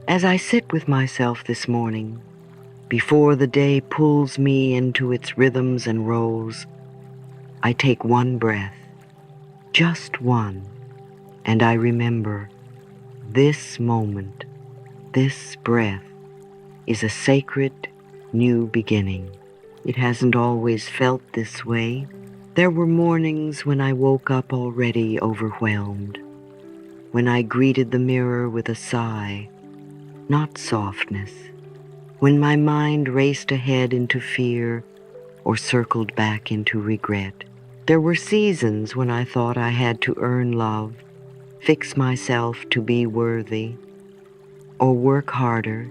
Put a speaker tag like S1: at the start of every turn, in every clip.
S1: As I sit with myself this morning, before the day pulls me into its rhythms and roles, I take one breath, just one, and I remember this moment, this breath, is a sacred new beginning. It hasn't always felt this way. There were mornings when I woke up already overwhelmed, when I greeted the mirror with a sigh, not softness, when my mind raced ahead into fear or circled back into regret. There were seasons when I thought I had to earn love, fix myself to be worthy, or work harder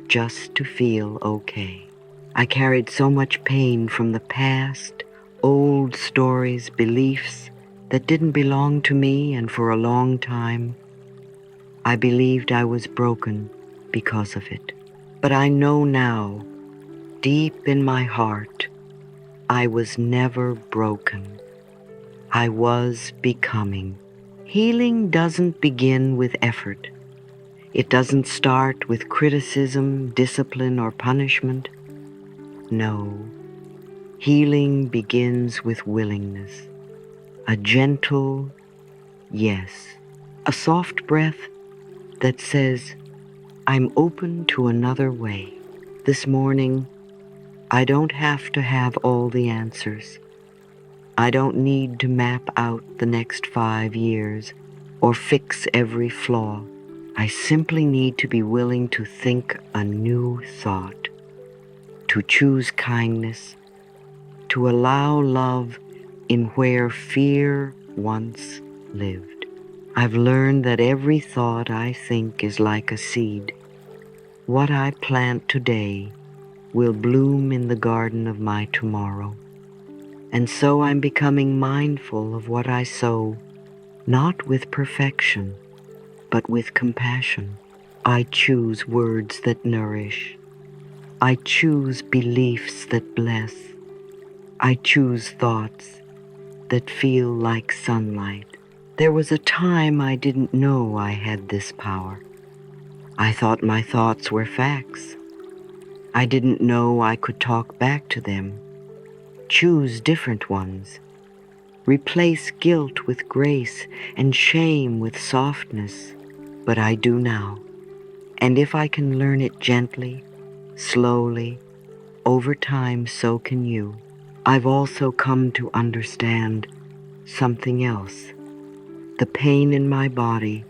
S1: just to feel okay. I carried so much pain from the past, old stories, beliefs that didn't belong to me, and for a long time, I believed I was broken because of it. But I know now, deep in my heart, I was never broken. I was becoming. Healing doesn't begin with effort. It doesn't start with criticism, discipline, or punishment. No, healing begins with willingness. A gentle yes. A soft breath that says, I'm open to another way. This morning, I don't have to have all the answers. I don't need to map out the next 5 years or fix every flaw. I simply need to be willing to think a new thought, to choose kindness, to allow love in where fear once lived. I've learned that every thought I think is like a seed. What I plant today will bloom in the garden of my tomorrow. And so I'm becoming mindful of what I sow, not with perfection, but with compassion. I choose words that nourish. I choose beliefs that bless. I choose thoughts that feel like sunlight. There was a time I didn't know I had this power. I thought my thoughts were facts. I didn't know I could talk back to them, choose different ones, replace guilt with grace and shame with softness. But I do now. And if I can learn it gently, slowly, over time, so can you. I've also come to understand something else. The pain in my body,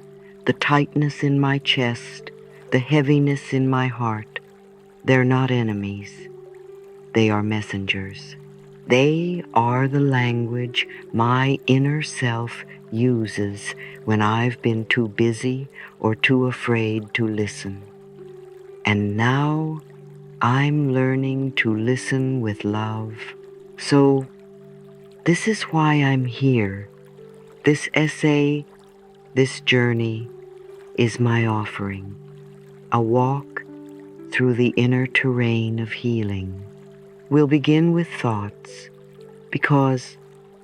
S1: the tightness in my chest, the heaviness in my heart, they're not enemies. They are messengers. They are the language my inner self uses when I've been too busy or too afraid to listen. And now I'm learning to listen with love. So this is why I'm here. This essay, this journey is my offering, a walk through the inner terrain of healing. We'll begin with thoughts, because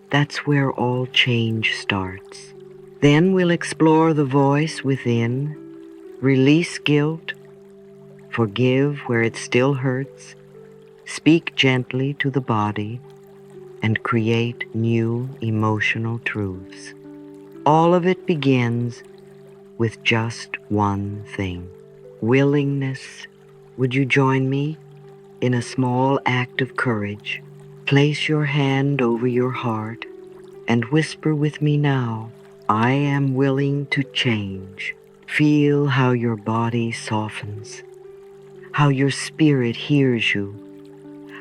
S1: that's where all change starts. Then we'll explore the voice within, release guilt, forgive where it still hurts, speak gently to the body, and create new emotional truths. All of it begins with just one thing: willingness. Would you join me in a small act of courage? Place your hand over your heart and whisper with me now, I am willing to change. Feel how your body softens, how your spirit hears you,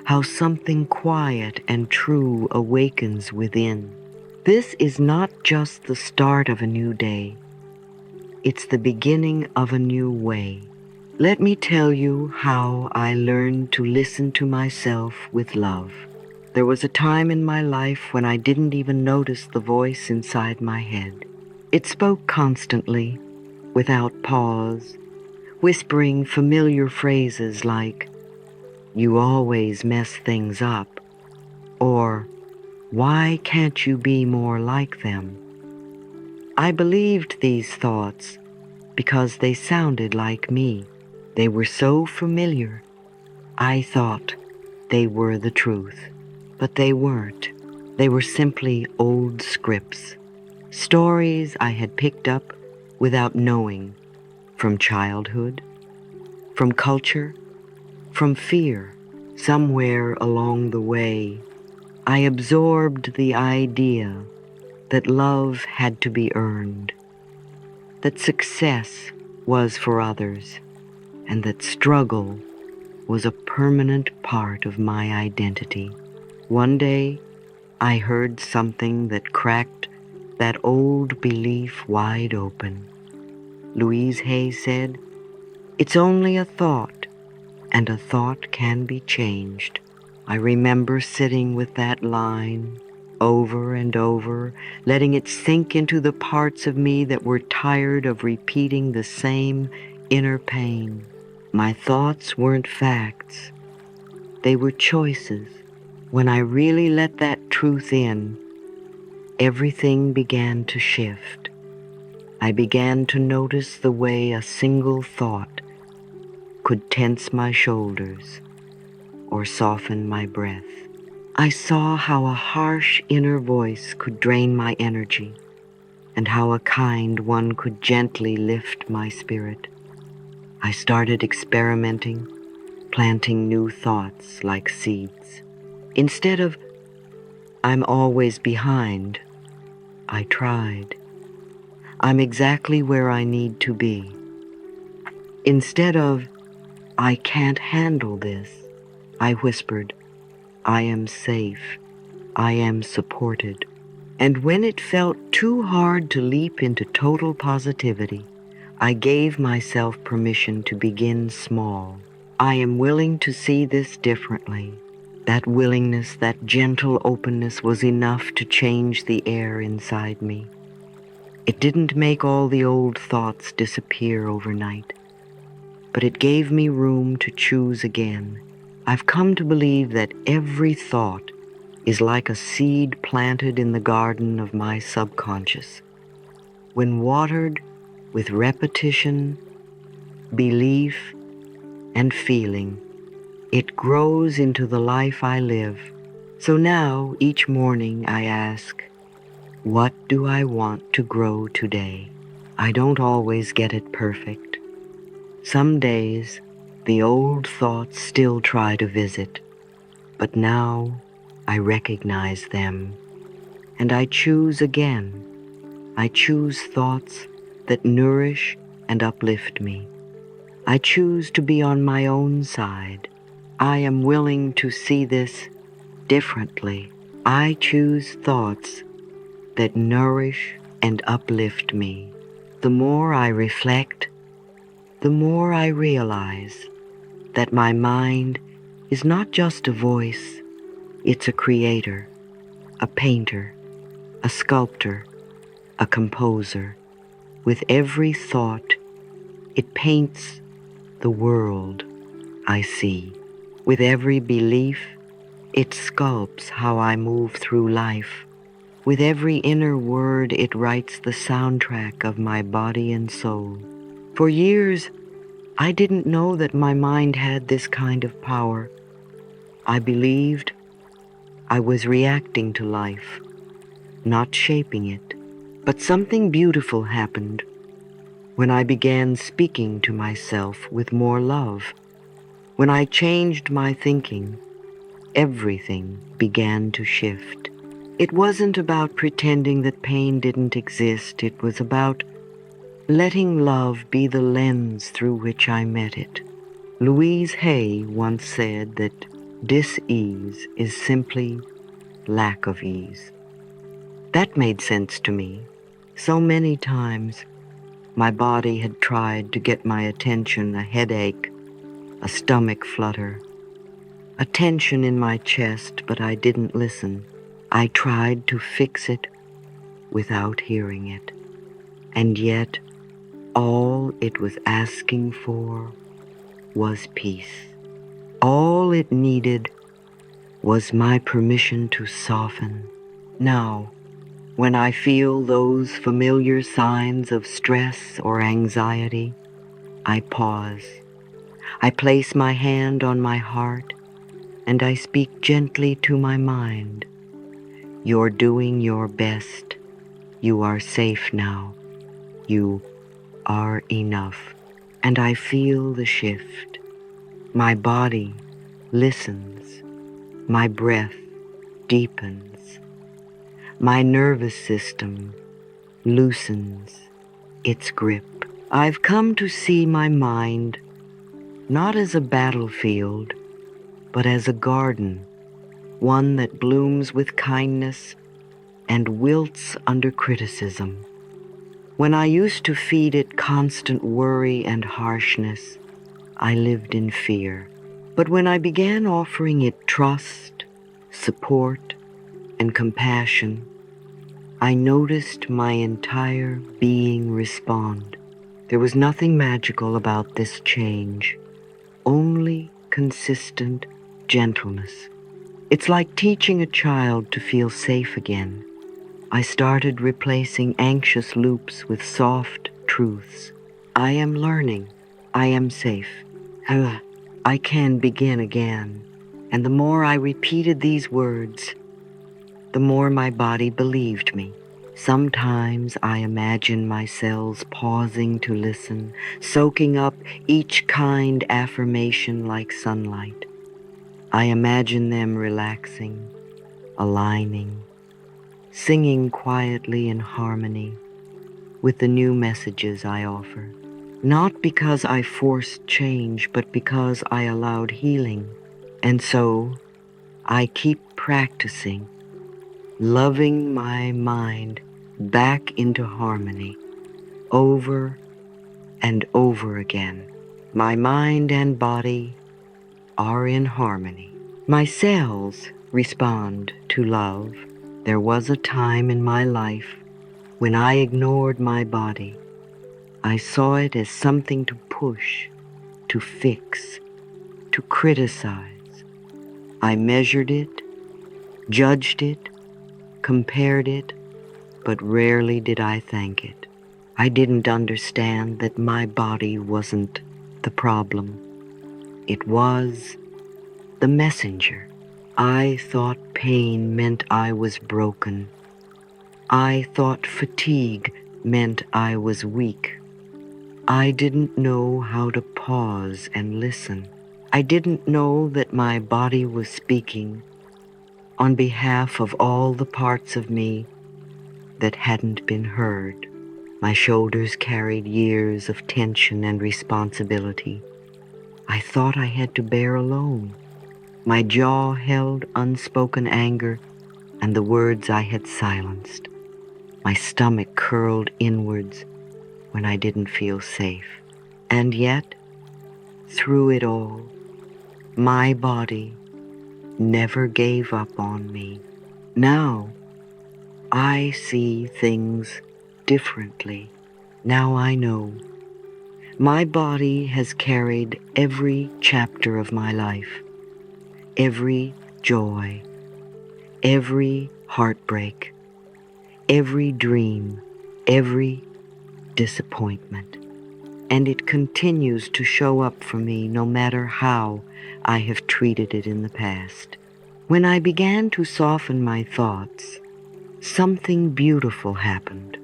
S1: how something quiet and true awakens within. This is not just the start of a new day. It's the beginning of a new way. Let me tell you how I learned to listen to myself with love. There was a time in my life when I didn't even notice the voice inside my head. It spoke constantly, without pause, whispering familiar phrases like, "You always mess things up," or "Why can't you be more like them?" I believed these thoughts because they sounded like me. They were so familiar, I thought they were the truth. But they weren't. They were simply old scripts, stories I had picked up without knowing, from childhood, from culture, from fear. Somewhere along the way, I absorbed the idea that love had to be earned, that success was for others, and that struggle was a permanent part of my identity. One day, I heard something that cracked that old belief wide open. Louise Hay said, "It's only a thought, and a thought can be changed." I remember sitting with that line over and over, letting it sink into the parts of me that were tired of repeating the same inner pain. My thoughts weren't facts. They were choices. When I really let that truth in, everything began to shift. I began to notice the way a single thought could tense my shoulders or soften my breath. I saw how a harsh inner voice could drain my energy, and how a kind one could gently lift my spirit. I started experimenting, planting new thoughts like seeds. Instead of, "I'm always behind," I tried, "I'm exactly where I need to be." Instead of, "I can't handle this," I whispered, "I am safe, I am supported." And when it felt too hard to leap into total positivity, I gave myself permission to begin small. I am willing to see this differently. That willingness, that gentle openness was enough to change the air inside me. It didn't make all the old thoughts disappear overnight, but it gave me room to choose again. I've come to believe that every thought is like a seed planted in the garden of my subconscious. When watered with repetition, belief, and feeling, it grows into the life I live. So now, each morning, I ask, what do I want to grow today? I don't always get it perfect. Some days, the old thoughts still try to visit, but now I recognize them, and I choose again. I choose thoughts that nourish and uplift me. I choose to be on my own side. I am willing to see this differently. I choose thoughts that nourish and uplift me. The more I reflect, the more I realize that my mind is not just a voice, it's a creator, a painter, a sculptor, a composer. With every thought, it paints the world I see. With every belief, it sculpts how I move through life. With every inner word, it writes the soundtrack of my body and soul. For years, I didn't know that my mind had this kind of power. I believed I was reacting to life, not shaping it. But something beautiful happened when I began speaking to myself with more love. When I changed my thinking, everything began to shift. It wasn't about pretending that pain didn't exist. It was about letting love be the lens through which I met it. Louise Hay once said that dis-ease is simply lack of ease. That made sense to me. So many times, my body had tried to get my attention, a headache, a stomach flutter, a tension in my chest, but I didn't listen. I tried to fix it without hearing it. And yet, all it was asking for was peace. All it needed was my permission to soften. Now, When I feel those familiar signs of stress or anxiety, I pause. I place my hand on my heart and I speak gently to my mind. You're doing your best. You are safe now. You are enough. And I feel the shift. My body listens. My breath deepens. My nervous system loosens its grip. I've come to see my mind not as a battlefield, but as a garden, one that blooms with kindness and wilts under criticism. When I used to feed it constant worry and harshness, I lived in fear. But when I began offering it trust, support, and compassion, I noticed my entire being respond. There was nothing magical about this change, only consistent gentleness. It's like teaching a child to feel safe again. I started replacing anxious loops with soft truths. I am learning. I am safe. I can begin again. And the more I repeated these words, the more my body believed me. Sometimes I imagine my cells pausing to listen, soaking up each kind affirmation like sunlight. I imagine them relaxing, aligning, singing quietly in harmony with the new messages I offer. Not because I forced change, but because I allowed healing. And so I keep practicing, loving my mind back into harmony over and over again. My mind and body are in harmony. My cells respond to love. There was a time in my life when I ignored my body. I saw it as something to push, to fix, to criticize. I measured it, judged it, compared it, but rarely did I thank it. I didn't understand that my body wasn't the problem. It was the messenger. I thought pain meant I was broken. I thought fatigue meant I was weak. I didn't know how to pause and listen. I didn't know that my body was speaking on behalf of all the parts of me that hadn't been heard. My shoulders carried years of tension and responsibility. I thought I had to bear alone. My jaw held unspoken anger and the words I had silenced. My stomach curled inwards when I didn't feel safe. And yet, through it all, my body never gave up on me. Now, I see things differently. Now I know. My body has carried every chapter of my life, every joy, every heartbreak, every dream, every disappointment. And it continues to show up for me no matter how I have treated it in the past. When I began to soften my thoughts, something beautiful happened.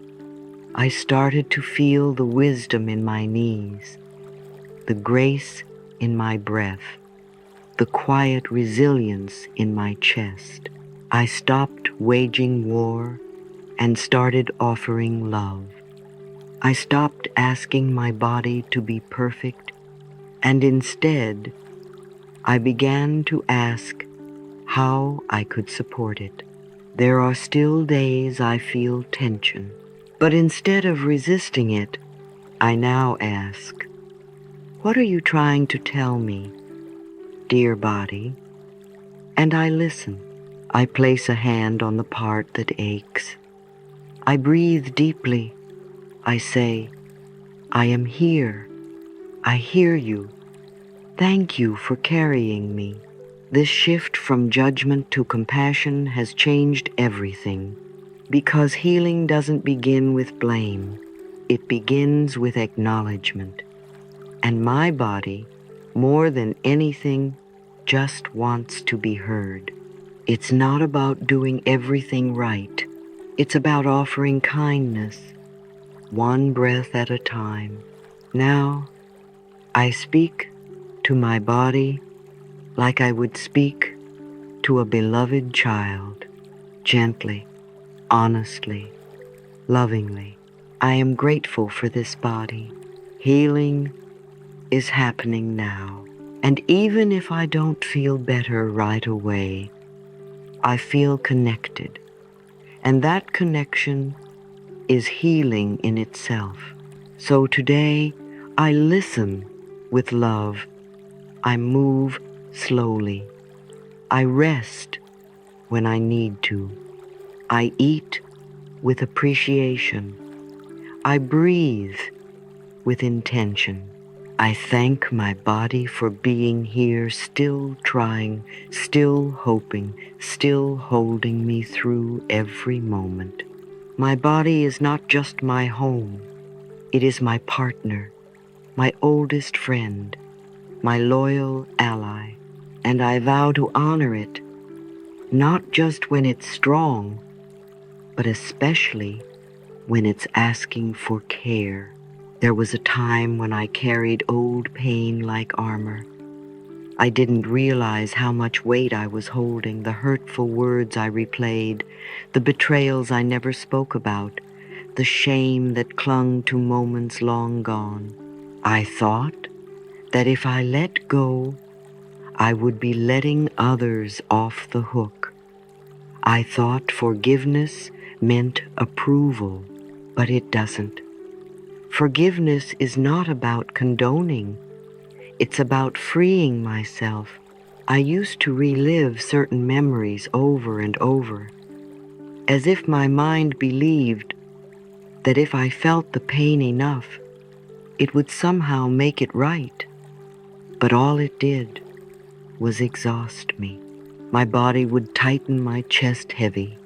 S1: I started to feel the wisdom in my knees, the grace in my breath, the quiet resilience in my chest. I stopped waging war and started offering love. I stopped asking my body to be perfect, and instead, I began to ask how I could support it. There are still days I feel tension, but instead of resisting it, I now ask, what are you trying to tell me, dear body? And I listen. I place a hand on the part that aches. I breathe deeply. I say, I am here. I hear you. Thank you for carrying me. This shift from judgment to compassion has changed everything. Because healing doesn't begin with blame. It begins with acknowledgement. And my body, more than anything, just wants to be heard. It's not about doing everything right. It's about offering kindness, one breath at a time. Now, I speak to my body like I would speak to a beloved child, gently, honestly, lovingly. I am grateful for this body. Healing is happening now. And even if I don't feel better right away, I feel connected. And that connection is healing in itself. So today, I listen with love. I move slowly. I rest when I need to. I eat with appreciation. I breathe with intention. I thank my body for being here, still trying, still hoping, still holding me through every moment. My body is not just my home. It is my partner, my oldest friend, my loyal ally, and I vow to honor it, not just when it's strong, but especially when it's asking for care. There was a time when I carried old pain like armor. I didn't realize how much weight I was holding, the hurtful words I replayed, the betrayals I never spoke about, the shame that clung to moments long gone. I thought that if I let go, I would be letting others off the hook. I thought forgiveness meant approval, but it doesn't. Forgiveness is not about condoning. It's about freeing myself. I used to relive certain memories over and over, as if my mind believed that if I felt the pain enough, it would somehow make it right. But all it did was exhaust me. My body would tighten, my chest heavy,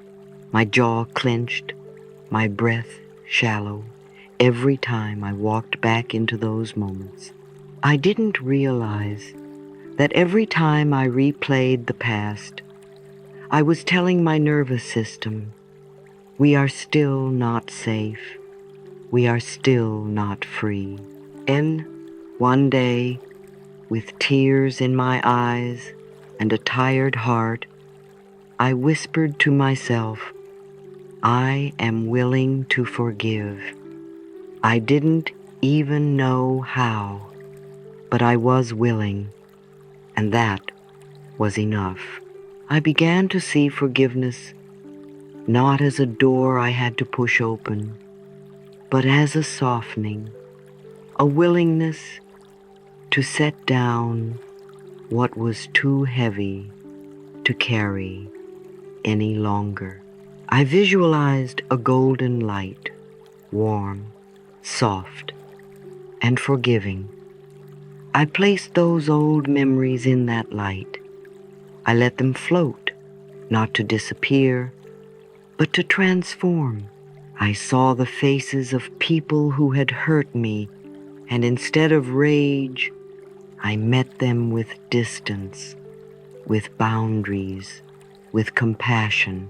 S1: my jaw clenched, my breath shallow, every time I walked back into those moments. I didn't realize that every time I replayed the past, I was telling my nervous system, we are still not safe. We are still not free. And one day, with tears in my eyes and a tired heart, I whispered to myself, I am willing to forgive. I didn't even know how, but I was willing, and that was enough. I began to see forgiveness not as a door I had to push open, but as a softening, a willingness to set down what was too heavy to carry any longer. I visualized a golden light, warm, soft, and forgiving. I placed those old memories in that light. I let them float, not to disappear, but to transform. I saw the faces of people who had hurt me, and instead of rage, I met them with distance, with boundaries, with compassion,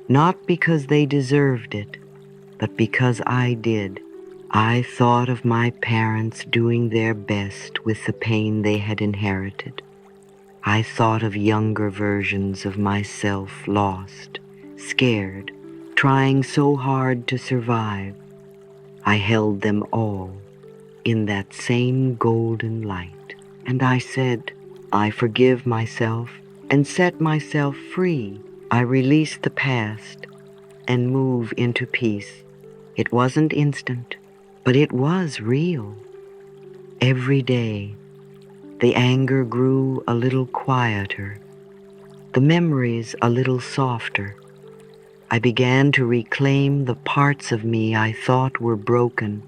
S1: not because they deserved it, but because I did. I thought of my parents doing their best with the pain they had inherited. I thought of younger versions of myself lost, scared, trying so hard to survive. I held them all in that same golden light, and I said, I forgive myself and set myself free. I release the past and move into peace. It wasn't instant, but it was real. Every day, the anger grew a little quieter, the memories a little softer. I began to reclaim the parts of me I thought were broken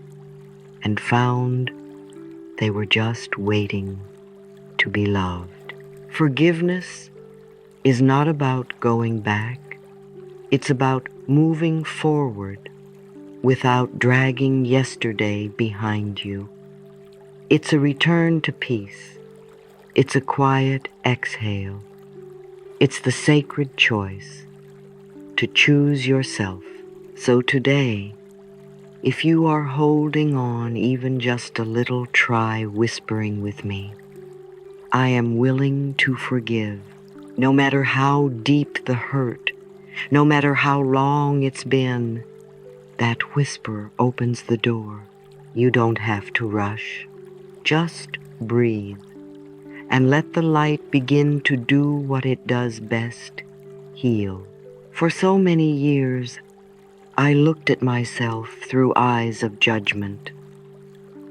S1: and found they were just waiting to be loved. Forgiveness is not about going back. It's about moving forward without dragging yesterday behind you. It's a return to peace. It's a quiet exhale. It's the sacred choice to choose yourself. So today, if you are holding on even just a little, try whispering with me. I am willing to forgive. No matter how deep the hurt, no matter how long it's been, that whisper opens the door. You don't have to rush. Just breathe and let the light begin to do what it does best, heal. For so many years, I looked at myself through eyes of judgment.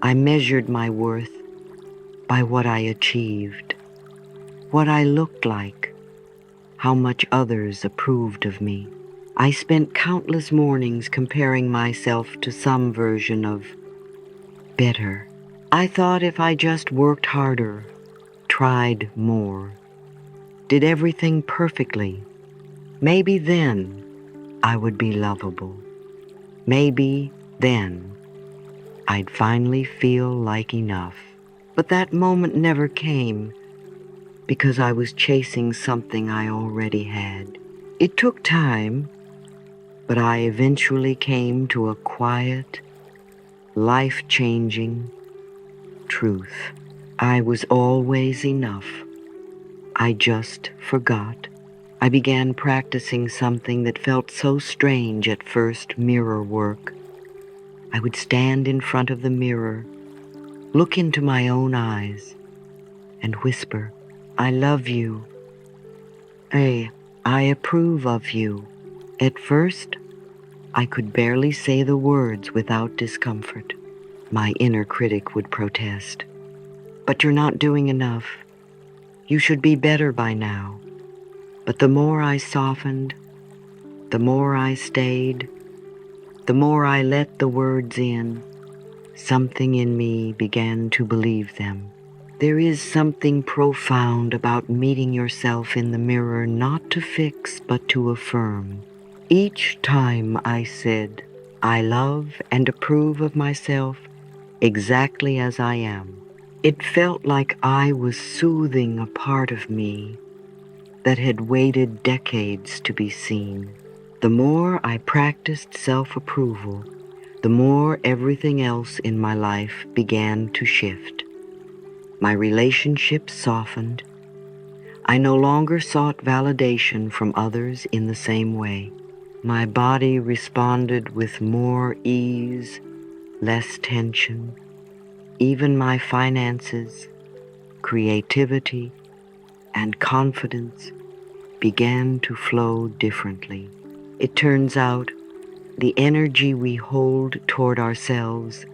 S1: I measured my worth by what I achieved, what I looked like, how much others approved of me. I spent countless mornings comparing myself to some version of better. I thought if I just worked harder, tried more, did everything perfectly, maybe then I would be lovable. Maybe then I'd finally feel like enough. But that moment never came because I was chasing something I already had. It took time, but I eventually came to a quiet, life-changing truth. I was always enough. I just forgot. I began practicing something that felt so strange at first: mirror work. I would stand in front of the mirror, look into my own eyes, and whisper, I love you. I approve of you. At first, I could barely say the words without discomfort. My inner critic would protest. But you're not doing enough. You should be better by now. But the more I softened, the more I stayed, the more I let the words in, something in me began to believe them. There is something profound about meeting yourself in the mirror, not to fix, but to affirm. Each time I said, I love and approve of myself exactly as I am, it felt like I was soothing a part of me that had waited decades to be seen. The more I practiced self-approval, the more everything else in my life began to shift. My relationships softened. I no longer sought validation from others in the same way. My body responded with more ease, less tension. Even my finances, creativity, and confidence began to flow differently. It turns out the energy we hold toward ourselves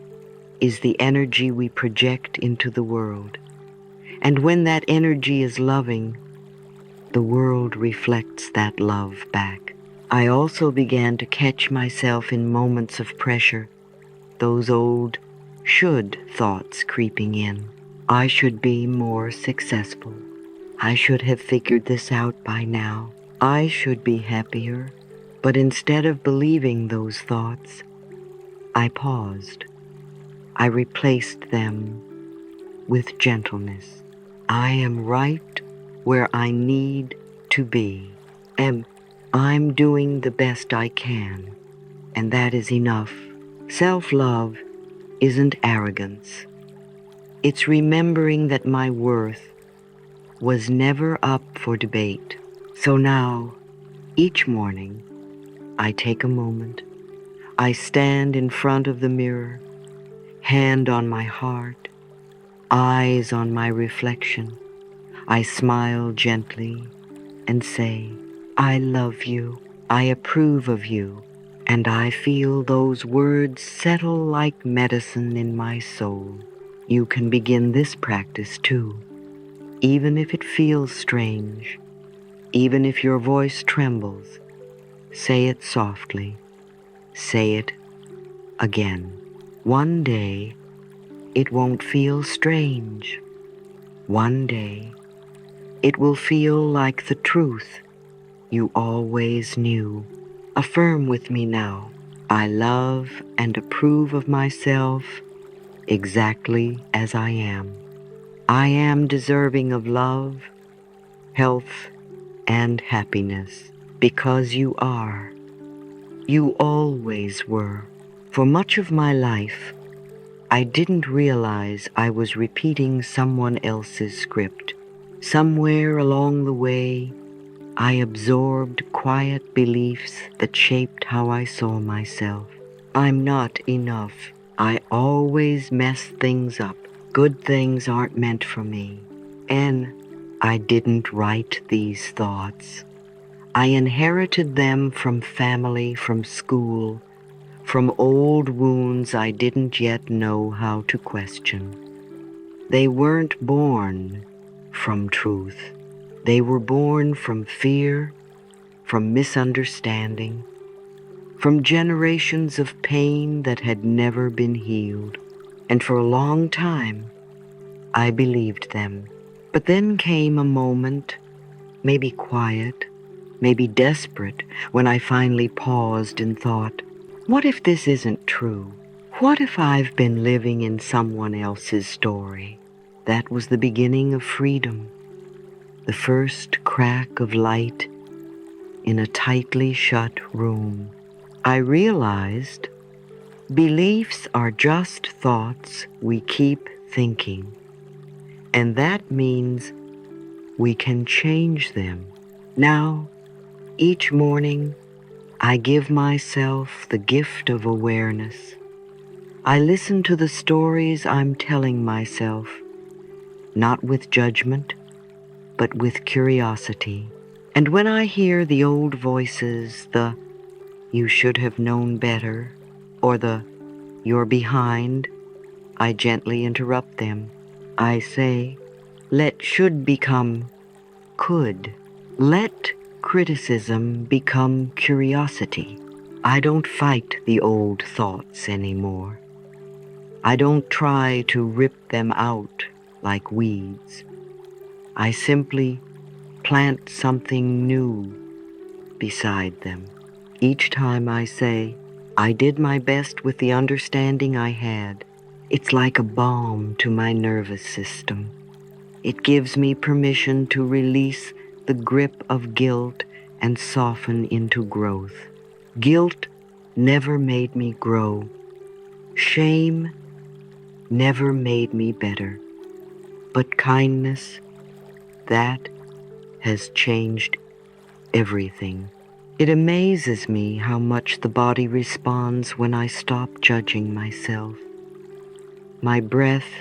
S1: is the energy we project into the world. And when that energy is loving, the world reflects that love back. I also began to catch myself in moments of pressure, those old should thoughts creeping in. I should be more successful. I should have figured this out by now. I should be happier. But instead of believing those thoughts, I paused. I replaced them with gentleness. I am right where I need to be. I'm doing the best I can, and that is enough. Self-love isn't arrogance. It's remembering that my worth was never up for debate. So now, each morning, I take a moment. I stand in front of the mirror, hand on my heart, eyes on my reflection. I smile gently and say, I love you, I approve of you, and I feel those words settle like medicine in my soul. You can begin this practice too, even if it feels strange, even if your voice trembles. Say it softly. Say it again. One day, it won't feel strange. One day, it will feel like the truth you always knew. Affirm with me now. I love and approve of myself exactly as I am. I am deserving of love, health, and happiness because you are. You always were. For much of my life, I didn't realize I was repeating someone else's script. Somewhere along the way, I absorbed quiet beliefs that shaped how I saw myself. I'm not enough. I always mess things up. Good things aren't meant for me. And I didn't write these thoughts. I inherited them from family, from school, from old wounds I didn't yet know how to question. They weren't born from truth. They were born from fear, from misunderstanding, from generations of pain that had never been healed. And for a long time, I believed them. But then came a moment, maybe quiet, maybe desperate, when I finally paused and thought, what if this isn't true? What if I've been living in someone else's story? That was the beginning of freedom, the first crack of light in a tightly shut room. I realized beliefs are just thoughts we keep thinking, and that means we can change them. Now, each morning, I give myself the gift of awareness. I listen to the stories I'm telling myself, not with judgment, but with curiosity. And when I hear the old voices, the "you should have known better," or the "you're behind," I gently interrupt them. I say, let should become could. Let criticism become curiosity. I don't fight the old thoughts anymore. I don't try to rip them out like weeds. I simply plant something new beside them. Each time I say, I did my best with the understanding I had, it's like a balm to my nervous system. It gives me permission to release the grip of guilt and soften into growth. Guilt never made me grow. Shame never made me better. But kindness, that has changed everything. It amazes me how much the body responds when I stop judging myself. My breath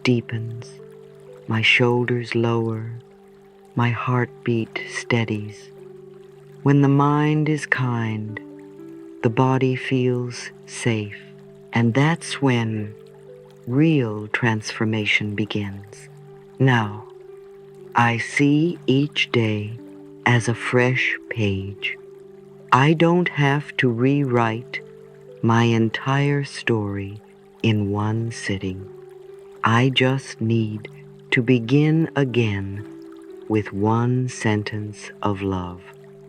S1: deepens, my shoulders lower, my heartbeat steadies. When the mind is kind, the body feels safe, and that's when real transformation begins. Now, I see each day as a fresh page. I don't have to rewrite my entire story in one sitting. I just need to begin again with one sentence of love.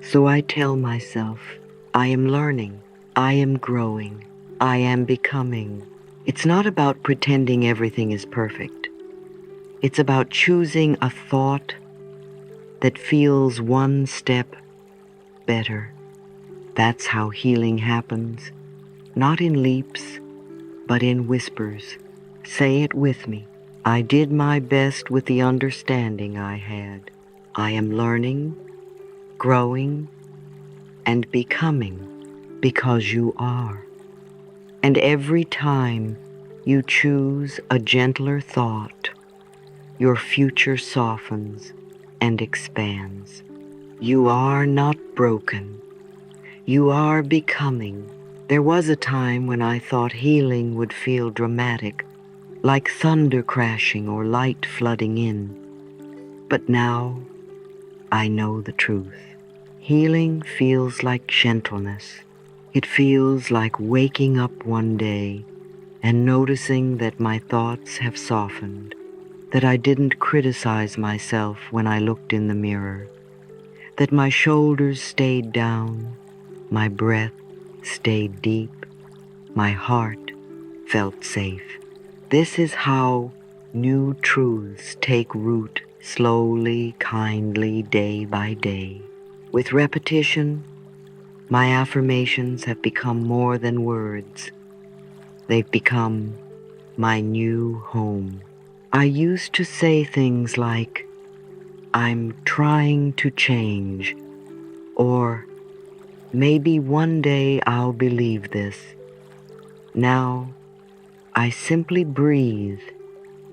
S1: So I tell myself, I am learning, I am growing, I am becoming. It's not about pretending everything is perfect. It's about choosing a thought that feels one step better. That's how healing happens, not in leaps, but in whispers. Say it with me. I did my best with the understanding I had. I am learning, growing, and becoming because you are. And every time you choose a gentler thought, your future softens and expands. You are not broken. You are becoming. There was a time when I thought healing would feel dramatic, like thunder crashing or light flooding in. But now I know the truth. Healing feels like gentleness. It feels like waking up one day and noticing that my thoughts have softened, that I didn't criticize myself when I looked in the mirror, that my shoulders stayed down, My breath stayed deep. My heart felt safe. This is how new truths take root slowly, kindly, day by day. With repetition, my affirmations have become more than words. They've become my new home. I used to say things like, "I'm trying to change," or "Maybe one day I'll believe this." Now, I simply breathe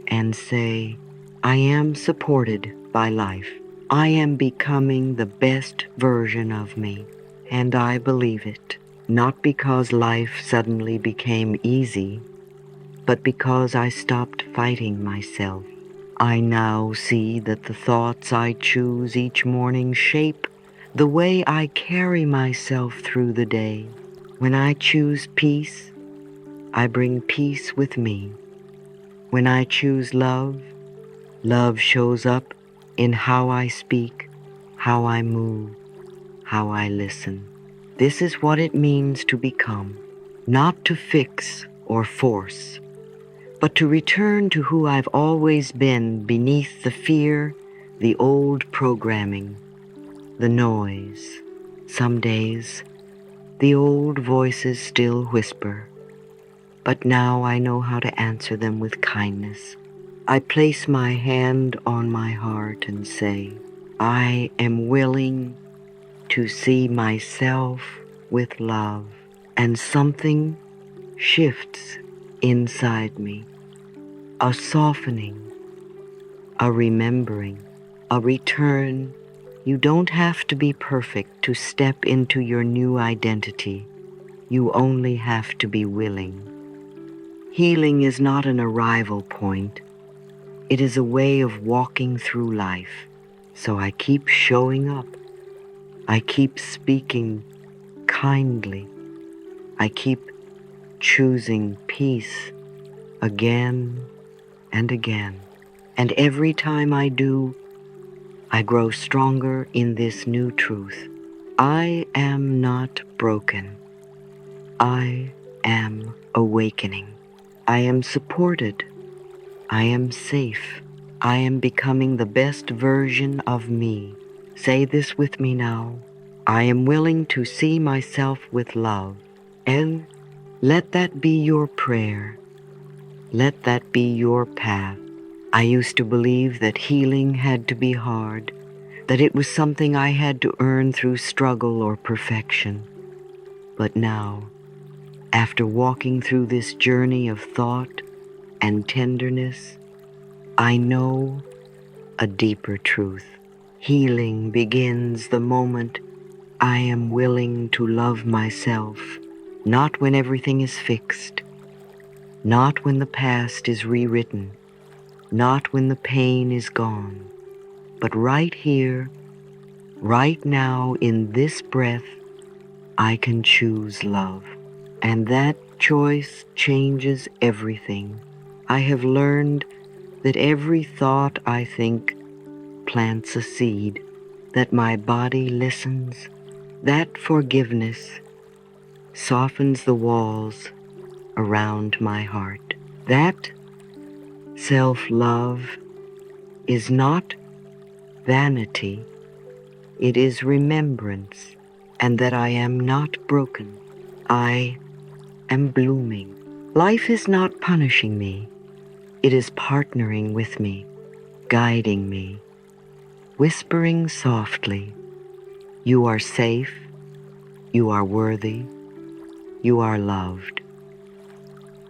S1: and say, "I am supported by life. I am becoming the best version of me, and I believe it." Not because life suddenly became easy, but because I stopped fighting myself. I now see that the thoughts I choose each morning shape the way I carry myself through the day. When I choose peace, I bring peace with me. When I choose love, love shows up in how I speak, how I move, how I listen. This is what it means to become, not to fix or force, but to return to who I've always been beneath the fear, the old programming, the noise. Some days, the old voices still whisper, but now I know how to answer them with kindness. I place my hand on my heart and say, "I am willing to see myself with love," and something shifts inside me. A softening, a remembering, a return. You don't have to be perfect to step into your new identity. You only have to be willing. Healing is not an arrival point. It is a way of walking through life. So I keep showing up. I keep speaking kindly. I keep choosing peace again and again. And every time I do, I grow stronger in this new truth. I am not broken. I am awakening. I am supported. I am safe. I am becoming the best version of me. Say this with me now. I am willing to see myself with love. And let that be your prayer. Let that be your path. I used to believe that healing had to be hard, that it was something I had to earn through struggle or perfection. But now, after walking through this journey of thought and tenderness, I know a deeper truth. Healing begins the moment I am willing to love myself, not when everything is fixed, not when the past is rewritten, not when the pain is gone, but right here, right now, in this breath, I can choose love. And that choice changes everything. I have learned that every thought I think plants a seed, that my body listens, that forgiveness softens the walls around my heart. That self-love is not vanity, it is remembrance, and that I am not broken. I am blooming. Life is not punishing me, it is partnering with me, guiding me, whispering softly, "You are safe, you are worthy, you are loved."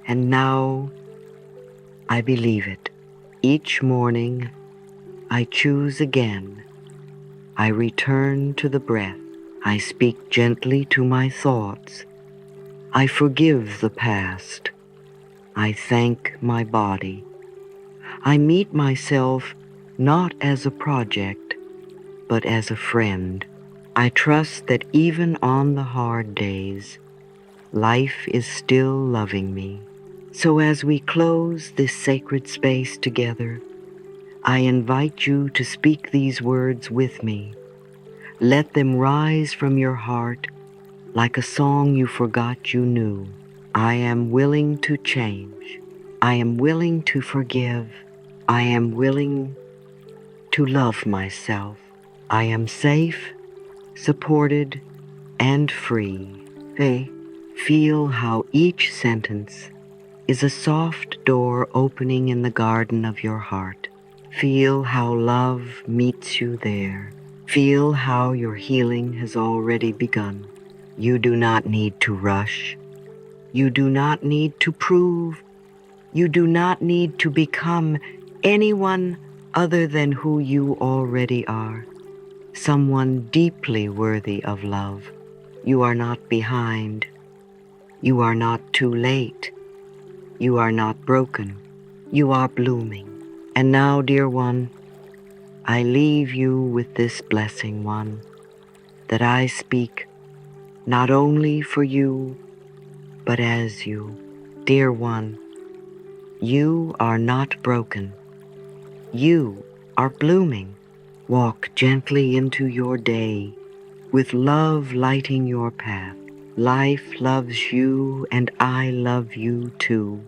S1: And now I believe it. Each morning I choose again. I return to the breath. I speak gently to my thoughts. I forgive the past. I thank my body. I meet myself not as a project, but as a friend. I trust that even on the hard days, life is still loving me. So as we close this sacred space together, I invite you to speak these words with me. Let them rise from your heart like a song you forgot you knew. I am willing to change. I am willing to forgive. I am willing to love myself. I am safe, supported, and free. Feel how each sentence is a soft door opening in the garden of your heart. Feel how love meets you there. Feel how your healing has already begun. You do not need to rush. You do not need to prove. You do not need to become anyone other than who you already are. Someone deeply worthy of love. You are not behind. You are not too late. You are not broken. You are blooming. And now, dear one, I leave you with this blessing, one, that I speak not only for you, but as you. Dear one, you are not broken. You are blooming. Walk gently into your day with love lighting your path. Life loves you and I love you too.